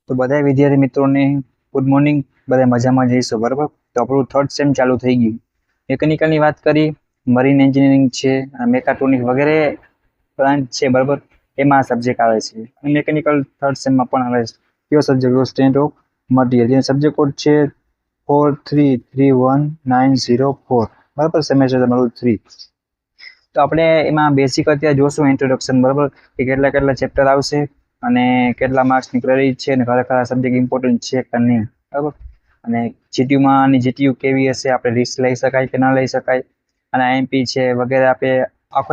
તો બધા વિદ્યાર્થી મિત્રોને ગુડ મોર્નિંગ, બધા મજામાં જઈશું બરાબર. તો આપણું થર્ડ સેમ ચાલુ થઈ ગયું. મિકેનિકલની વાત કરી, મરીન એન્જિનિયરિંગ છે, મેકાટ્રોનિક વગેરે બ્રાન્ચ છે બરાબર, એમાં આ સબ્જેક્ટ આવે છે. અને મેકેનિકલ થર્ડ સેમમાં પણ આવે છે. કયો સબ્જેક્ટ? સ્ટેટ ઓફ મટીરિયલ, જેનો સબ્જેક્ટ કોડ છે 4331904 બરાબર. સેમેસ્ટર તમારું 3. તો આપણે એમાં બેસિક અત્યારે જોશું ઇન્ટ્રોડક્શન બરાબર, કે કેટલા ચેપ્ટર આવશે અને કેટલા માર્ક્સની ક્રેડિટ છે અને કયા સબ્જેક્ટ ઇમ્પોર્ટન્ટ છે કે નહીં બરાબર. અને જીટીયુમાં આની જીટીયુ કેવી હશે, આપણે રિસ્ક લઈ શકાય કે ના લઈ શકાય, અને આઈએમપી છે વગેરે. આપણે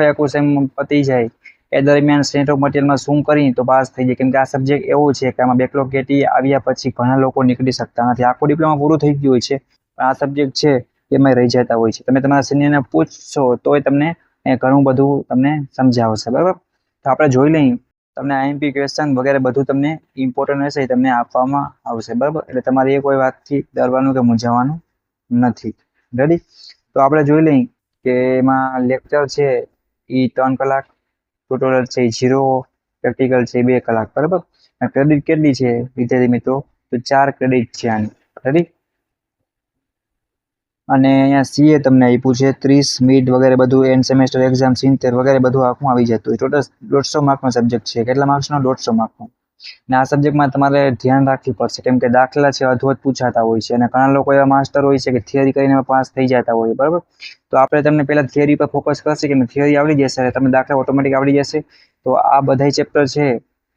આખું સેમ પતી જાય એ દરમિયાન સ્ટેટ ઓફ મટીરિયલમાં શું કરી તો પાસ થઈ જાય. કેમ કે આ સબ્જેક્ટ એવો છે કે આમાં બેકલોગ કેટી આવ્યા પછી ઘણા લોકો નીકળી શકતા નથી. આખું ડિપ્લોમા પૂરું થઈ ગયું હોય છે, પણ આ સબ્જેક્ટ છે એમાં રહી જતા હોય છે. તમે તમારા સિનિયરને પૂછશો તોય તમને ઘણું બધું તમને સમજાવશે બરાબર. તો આપણે જોઈ લઈએ, તમને આઈએમપી ક્વેશ્ચન વગેરે બધું તમને ઇમ્પોર્ટન્ટ હશે એ તમને આપવામાં આવશે બરાબર. એટલે તમારે એ કોઈ વાતથી ડરવાનું કે મૂંઝાવાનું નથી. રેડી? તો આપણે જોઈ લઈએ કે એમાં લેક્ચર છે એ 3 કલાક, ટ્યુટોરિયલ છે 0, પ્રેક્ટિકલ છે 2 કલાક બરાબર. અને ક્રેડિટ કેટલી છે વિદ્યાર્થી મિત્રો? તો 4 ક્રેડિટ છે આની. રેડી? અને અહીંયા સીએ તમને આપ્યું છે 30 મિડ વગેરે બધું, એન્ડ સેમેસ્ટર એક્ઝામ 70 વગેરે બધું આખું આવી જતું હોય. ટોટલ 150 માર્કનો સબ્જેક્ટ છે. કેટલા માર્ક્સનો? 150 માર્કનો. અને આ સબ્જેક્ટમાં તમારે ધ્યાન રાખવી પડશે, કેમ કે દાખલા છે અધવત પૂછાતા હોય છે, અને ઘણા લોકો એવા માસ્ટર હોય છે કે થિયરી કરીને પાસ થઈ જતા હોય બરાબર. તો આપણે તમને પહેલા થિયરી પર ફોકસ કરશે કે થિયરી આવડી જશે, તમને દાખલા ઓટોમેટિક આવડી જશે. તો આ બધા ચેપ્ટર છે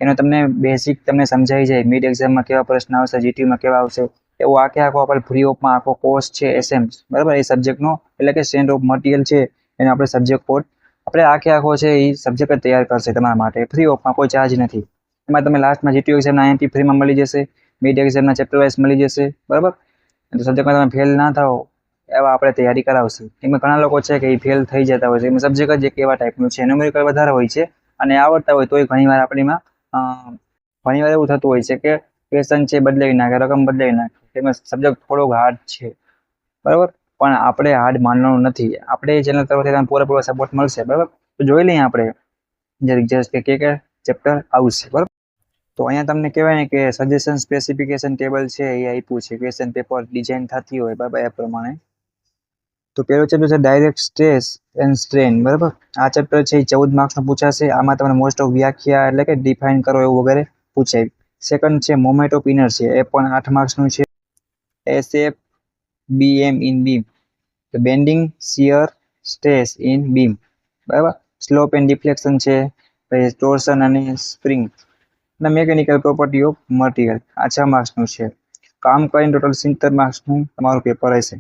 એનો તમને બેસિક તમને સમજાઈ જાય. મિડ એક્ઝામમાં કેવા પ્રશ્ન આવશે, જીટીયુમાં કેવા આવશે, એવો આખો આપણે ફ્રી ઓફમાં આખો કોર્સ છે એસએમ બરાબર. એ સબ્જેક્ટનો એટલે કે સ્ટેટ ઓફ મટીરિયલ છે એનો આપણે સબ્જેક્ટ કોડ આપણે આખો છે એ સબ્જેક્ટ તૈયાર કરશે તમારા માટે ફ્રી ઓફમાં, કોઈ ચાર્જ નથી. એમાં તમે લાસ્ટમાં જીટીયુ એક્ઝામના આઈએમપી ફ્રીમાં મળી જશે, મિડ એક્ઝામના ચેપ્ટર વાઇઝ મળી જશે બરાબર. તો સબ્જેક્ટમાં તમે ફેલ ના થાઓ એવા આપણે તૈયારી કરાવશું. એમાં ઘણા લોકો છે કે એ ફેલ થઈ જતા હોય છે. એમાં સબ્જેક્ટ જ એક એવા ટાઈપનું છે, ન્યુમેરિકલ વધારે હોય છે અને આવડતા હોય તોય ઘણીવાર આપણીમાં ઘણીવાર એવું થતું હોય છે કે ક્વેશ્ચન છે બદલાવી નાખે, રકમ બદલાવી નાખે. એમાં સબ્જેક્ટ થોડોક હાર્ડ છે બરાબર. પણ આપણે હાર્ડ માનવાનું નથી. આપણે ચેનલ તરફથી પૂરેપૂરો સપોર્ટ મળશે બરાબર. તો જોઈ લઈએ આપણે જસ્ટ કે ચેપ્ટર આવશે બરાબર. તો અહીંયા તમને કહેવાય ને કે સજેશન સ્પેસિફિકેશન ટેબલ છે એ આપ્યું છે, ક્વેશ્ચન પેપર ડિઝાઇન થતી હોય બરાબર એ પ્રમાણે. તો પહેલો ચેપ્ટર છે ડાયરેક્ટ સ્ટ્રેસ એન્ડ સ્ટ્રેન બરાબર. આ ચેપ્ટર છે એ 14 માર્ક્સનું પૂછાશે. આમાં તમને મોસ્ટ ઓફ વ્યાખ્યા એટલે કે ડિફાઇન કરો એવું વગેરે પૂછાય. સેકન્ડ છે મોમેન્ટ ઓફ ઇનર્શિયા, એ પણ 8 માર્ક્સનું છે. એસએફ બીએમ ઇન બીમ, તો bending, shear, stress in beam બરાબર. સ્લોપ એન્ડ ડિફ્લેક્શન છે, પછી ટોર્શન અને સ્પ્રિંગ, અને મેકેનિકલ પ્રોપર્ટી ઓફ મટીરિયલ, આ 6 માર્ક્સનું છે. કામ કરીને ટોટલ 70 માર્ક્સનું તમારું પેપર હશે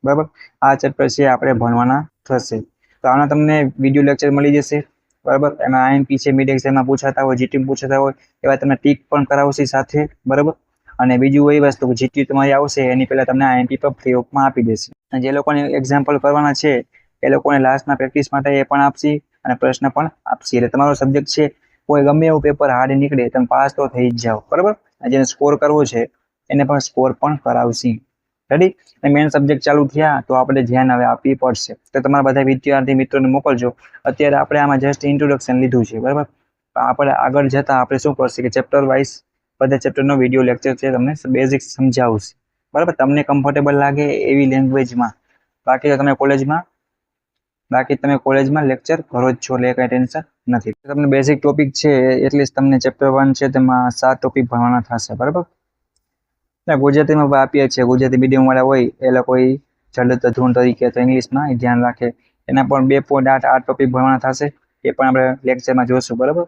બરાબર. આ ચેપ્ટર છે આપણે ભણવાના થશે. તો આના તમને વિડીયો લેક્ચર મળી જશે બરાબર. એમાં આઈએમપી છે, મિડ એક્ઝામમાં પૂછાતા હોય, જીટીયુ પૂછાતા હોય એવા તમને ટીક પણ કરાવશે સાથે બરાબર. અને બીજું એ વસ્તુ કે જીટીયુ તમારી આવશે એની પહેલા તમને આઈએમપી પર ફ્રી ઓફમાં આપી દેશે. અને જે લોકોને એક્ઝામ્પલ કરવાના છે એ લોકોને લાસ્ટમાં પ્રેક્ટિસ માટે એ પણ આપશે અને પ્રશ્ન પણ આપશે. એટલે તમારો સબ્જેક્ટ છે કોઈ ગમે એવું પેપર હાર્ડ નીકળે તમે પાસ તો થઈ જ જાઓ બરાબર. જેને સ્કોર કરવો છે એને પણ સ્કોર પણ કરાવશે. રેડી? મેઇન સબ્જેક્ટ ચાલુ થયા તો આપણે ધ્યાન હવે આપવી પડશે. તો તમારા બધા વિદ્યાર્થી મિત્રોને મોકલજો. અત્યારે આપણે આમાં જસ્ટ ઇન્ટ્રોડક્શન લીધું છે બરાબર. આપણે આગળ જતા આપણે શું કરશે કે ચેપ્ટર વાઇઝ બધા ચેપ્ટરનો વિડીયો લેક્ચર છે તમને બેઝિક સમજાવશે બરાબર. તમને કમ્ફર્ટેબલ લાગે એવી લેંગ્વેજમાં. બાકી તો તમે કોલેજમાં લેક્ચર કરો જ છો એટલે કઈ ટેન્શન નથી. તમને બેઝિક ટોપિક છે એટલે તમને ચેપ્ટર 1 છે તેમાં 7 ટોપિક ભણવાના થશે બરાબર. ગુજરાતીમાં આપીએ છીએ, ગુજરાતી મીડિયમ વાળા હોય એ લોકો જલદ ધૂન તરીકે તો ઇંગ્લિશમાં ધ્યાન રાખે. એના પણ 2.8 આ ટોપિક ભણવાના થશે, એ પણ આપણે લેક્ચરમાં જોશું બરાબર.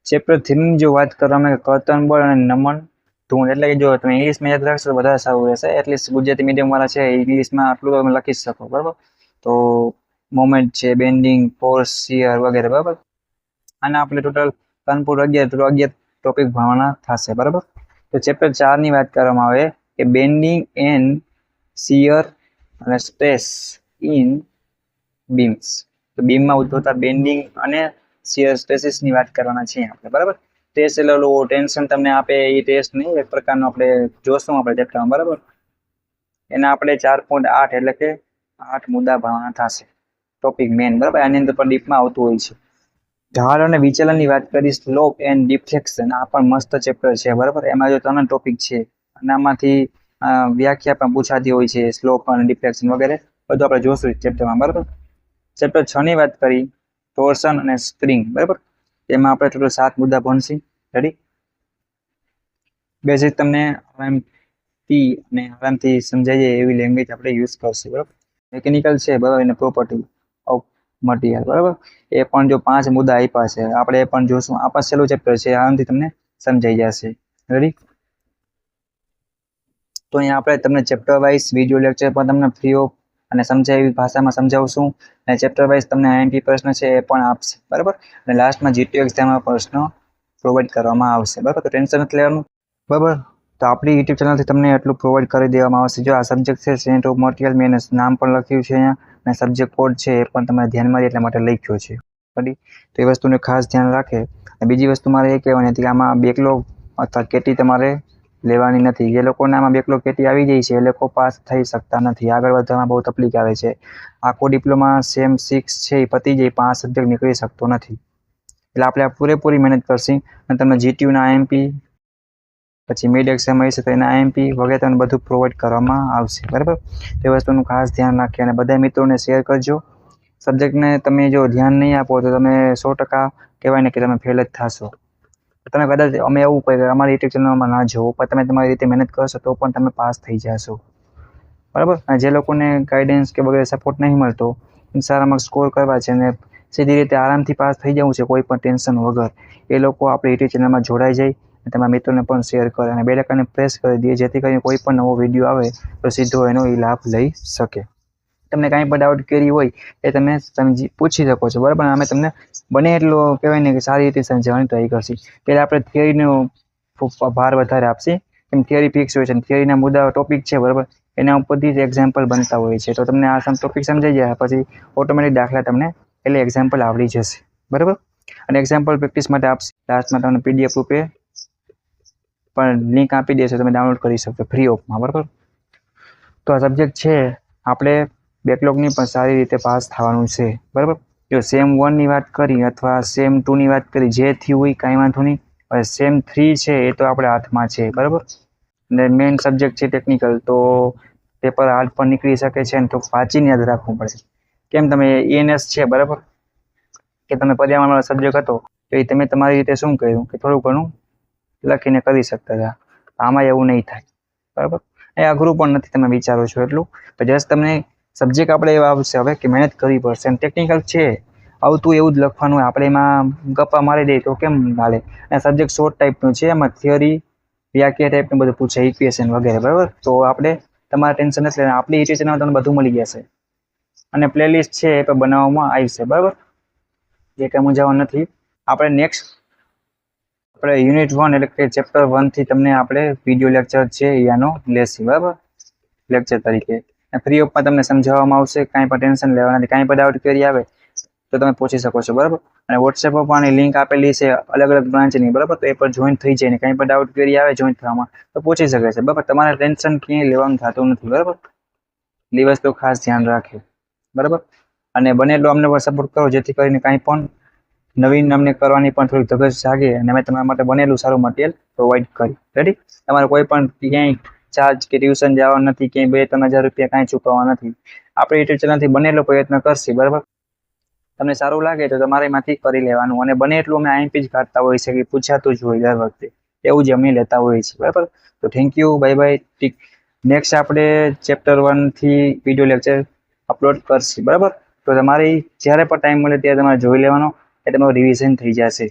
ચેપ્ટર 3 ની જો વાત કરવામાં કર્તન બળ અને નમન ધૂન, એટલે કે જો તમે ઇંગ્લિશમાં યાદ રાખશો તો વધારે સારું રહેશે. એટલીસ્ટ ગુજરાતી મીડિયમ વાળા છે ઇંગ્લિશમાં આટલું તમે લખી શકો બરાબર. તો મોમેન્ટ છે, બેન્ડિંગ, ફોર્સ, શિયર વગેરે બરાબર. આના આપણે ટોટલ કાનપુર 11 ટોપિક ભણવાના થશે બરાબર. તો ચેપ્ટર 4 ની વાત કરવામાં આવે કે બેન્ડિંગ એન્ડ શિયર અને સ્ટ્રેસ ઇન બીમ્સ. તો બીમમાં ઉદ્ભવતા બેન્ડિંગ અને શિયર સ્ટ્રેસીસની વાત કરવાના છીએ આપણે બરાબર. ટેસ્ટ એટલે ટેન્શન તમને આપે એ ટેસ્ટ નહીં, એક પ્રકારનો આપણે જોશું આપણે ચેપ્ટરમાં બરાબર. એના આપણે 4.8 એટલે કે 8 મુદ્દા ભણવાના થશે ટોપિક મેન બરાબર. આની અંદર પણ ડીપમાં આવતું હોય છે. ઢાળ અને વિચલનની વાત કરી, સ્લોપ એન્ડ ડિફ્લેક્શન, આ પણ મસ્ત ચેપ્ટર છે બરાબર. એમાં જો 3 ટોપિક છે અને આમાંથી વ્યાખ્યા પણ પૂછાતી હોય છે, સ્લોપ અને ડિફ્લેક્શન વગેરે બધું આપણે જોશું ચેપ્ટરમાં બરાબર. ચેપ્ટર 6 ની વાત કરી, ટોર્શન અને સ્પ્રિંગ બરાબર. તેમાં આપણે ટોટલ 7 મુદ્દા ભણશું. રેડી? બેઝિક તમને અને આરામથી સમજાઈ જાય એવી લેંગ્વેજ આપણે યુઝ કરશું બરાબર. મિકેનિકલ છે બરાબર, એને પ્રોપર્ટી ઓફ મટીરિયલ બરાબર. એ પણ જો 5 મુદ્દા આપ્યા છે, આપણે એ પણ જોશું. આ પણ છેલ્લું ચેપ્ટર છે, આરામથી તમને સમજાઈ જશે. રેડી? તો અહીંયા આપણે તમને ચેપ્ટર વાઇઝ વિડિયો લેક્ચર પણ તમને ફ્રી ઓફ અને સમજાય એવી ભાષામાં સમજાવશું. અને ચેપ્ટર વાઇઝ તમને આઈએમપી પ્રશ્ન છે એ પણ આપશે બરાબર. અને લાસ્ટમાં જીટીયુ એક્ઝામમાં પ્રશ્નો પ્રોવાઈડ કરવામાં આવશે બરાબર. તો ટેન્શન નથી લેવાનું બરાબર. તો આપણી યુટ્યુબ ચેનલથી તમને એટલું પ્રોવાઈડ કરી દેવામાં આવશે. જો આ સબ્જેક્ટ છે સેન્ટ ઓફ મટીરિયલ, મેં નામ પણ લખ્યું છે અહીંયા, અને સબ્જેક્ટ કોડ છે એ પણ તમારે ધ્યાનમાં રહે એટલા માટે લખ્યો છે. રેડી? તો એ વસ્તુને ખાસ ધ્યાન રાખે. અને બીજી વસ્તુ મારે એ કહેવાની હતી કે આમાં બેકલોગ અથવા કેટી તમારે લેવાની નથી. જે લોકોને આમાં બેકલોગ કેટી આવી જાય છે એ લોકો પાસ થઈ શકતા નથી, આગળ વધવામાં બહુ તકલીફ આવે છે. આખો ડિપ્લોમા સેમ 6 છે એ પતી જાય, 5 સબ્જેક્ટ નીકળી શકતો નથી. એટલે આપણે આ પૂરેપૂરી મહેનત કરશું અને તમને જીટીયુના આઈએમપી, પછી મિડ એક્ઝામ આવી છે તો એના આઈએમપી વગેરે તમને બધું પ્રોવાઈડ કરવામાં આવશે બરાબર. એ વસ્તુનું ખાસ ધ્યાન રાખીએ અને બધા મિત્રોને શેર કરજો. સબ્જેક્ટને તમે જો ધ્યાન નહીં આપો તો તમે 100% કહેવાય ને કે તમે ફેલ જ થશો. તમે કદાચ અમે એવું કહી કે અમારી યુટ્યુબ ચેનલમાં ના જોવો, પણ તમે તમારી રીતે મહેનત કરશો તો પણ તમે પાસ થઈ જશો બરાબર. અને જે લોકોને ગાઈડન્સ કે વગેરે સપોર્ટ નહીં મળતો, સારા માર્ક્સ સ્કોર કરવા છે અને સીધી રીતે આરામથી પાસ થઈ જવું છે કોઈ પણ ટેન્શન વગર, એ લોકો આપણી યુટ્યુબ ચેનલમાં જોડાઈ જાય અને તમારા મિત્રોને પણ શેર કરે અને બેલ આઇકનને પ્રેસ કરી દે, જેથી કરીને કોઈ પણ નવો વિડીયો આવે તો સીધો એનો લાભ લઈ શકે. તમને કાંઈ પણ ડાઉટ ક્વેરી હોય એ તમે પૂછી શકો છો બરાબર. અમે તમને બને એટલો કહેવાય ને કે સારી રીતે સમજાવવાની ટ્રાય કરશી. પહેલાં આપણે થિયરીનો ભાર વધારે આપશી, કેમ થિયરી ફિક્સ હોય છે, થિયરીના મુદ્દા ટોપિક છે બરાબર, એના ઉપરથી જ એક્ઝામ્પલ બનતા હોય છે. તો તમને આ ટોપિક સમજાઈ જાય પછી ઓટોમેટિક દાખલા તમને એટલે એક્ઝામ્પલ આવડી જશે બરાબર. અને એક્ઝામ્પલ પ્રેક્ટિસ માટે આપશે. લાસ્ટમાં તમને પીડીએફ રૂપે પણ લિંક આપી દેશે, તમે ડાઉનલોડ કરી શકશો ફ્રી ઓફમાં બરાબર. તો આ સબ્જેક્ટ છે આપણે બેકલોગની પણ સારી રીતે પાસ થવાનું છે બરાબર. જો સેમ 1 ની વાત કરી અથવા સેમ 2 ની વાત કરી, જે થયું હોય કાંઈ વાંધો નહીં. હવે સેમ 3 છે એ તો આપણે હાથમાં છે બરાબર. અને મેઇન સબ્જેક્ટ છે ટેકનિકલ, તો પેપર હાર્ડ પણ નીકળી શકે છે અને તો વાંચીને યાદ રાખવું પડે. કેમ તમે ENS છે બરાબર, કે તમે પર્યાવરણવાળો સબ્જેક્ટ હતો તો એ તમે તમારી રીતે શું કર્યું કે થોડું ઘણું લખીને કરી શકતા હતા. આમાં એવું નહીં થાય બરાબર. એ અઘરું પણ નથી તમે વિચારો છો એટલું. તો જસ્ટ તમને સબ્જેક્ટ આપણે એવા આવશે હવે કે મહેનત કરવી પડશે. અને ટેકનિકલ છે આવતું એવું જ લખવાનું હોય, આપણે એમાં ગપ્પા મારી દઈએ તો કેમ હાલે. અને સબ્જેક્ટ શોર્ટ ટાઈપનું છે, એમાં થિયરી વ્યાખ્યા ટાઈપનું બધું પૂછે, ઇક્વેશન વગેરે બરાબર. તો આપણે તમારે ટેન્શન નથી લેવાનું, આપણી યુટ્યુબ ચેનલ તમને બધું મળી જશે. અને પ્લેલિસ્ટ છે એ પણ બનાવવામાં આવશે બરાબર, જે કંઈ મૂંઝાવવાનું નથી. આપણે નેક્સ્ટ આપણે યુનિટ 1 એટલે કે ચેપ્ટર 1 થી તમને આપણે વિડીયો લેક્ચર છે એનો લેશું બરાબર, લેક્ચર તરીકે. ફ્રી ઓફમાં તમને સમજાવવામાં આવશે, કાંઈ પણ ટેન્શન લેવા નથી. કાંઈ પણ ડાઉટ ક્વેરી આવે તો તમે પૂછી શકો છો બરાબર. અને વોટ્સએપ પર પણ લિંક આપેલી છે અલગ અલગ બ્રાન્ચની બરાબર, તો એ પર જોઈન થઈ જાય ને કાંઈ પણ ડાઉટ ક્વેરી આવે જોઈન થવામાં તો પૂછી શકે છે બરાબર. તમારે ટેન્શન ક્યાંય લેવાનું થતું નથી બરાબર. એ વસ્તુ ખાસ ધ્યાન રાખે બરાબર. અને બને એટલો અમને પણ સપોર્ટ કરો, જેથી કરીને કાંઈ પણ નવીન અમને કરવાની પણ થોડી ધગશ જાગે અને અમે તમારા માટે બનેલું સારું મટીરિયલ પ્રોવાઈડ કરી. રેડી? તમારે કોઈ પણ ક્યાંય ચાર્જ કે ટ્યુશન જવાનું નથી, ક્યાંય 2-3 હજાર રૂપિયા કાંઈ ચૂકવવા નથી. આપણે યુટ્યુબ ચેનલથી બનેલો પ્રયત્ન કરશી બરાબર. તમને સારું લાગે તો તમારે એમાંથી કરી લેવાનું. અને બને એટલું અમે આઈએમપી જ કાઢતા હોય છે કે પૂછાતું જ હોય દર વખતે, એવું જ અમે લેતા હોઈએ છીએ બરાબર. તો thank you, bye bye. Next આપણે ચેપ્ટર 1 થી વિડીયો લેક્ચર અપલોડ કરશી બરાબર. તો તમારી જ્યારે પણ ટાઈમ મળે ત્યારે તમારે જોઈ લેવાનો, એ તમારું રિવિઝન થઈ જશે.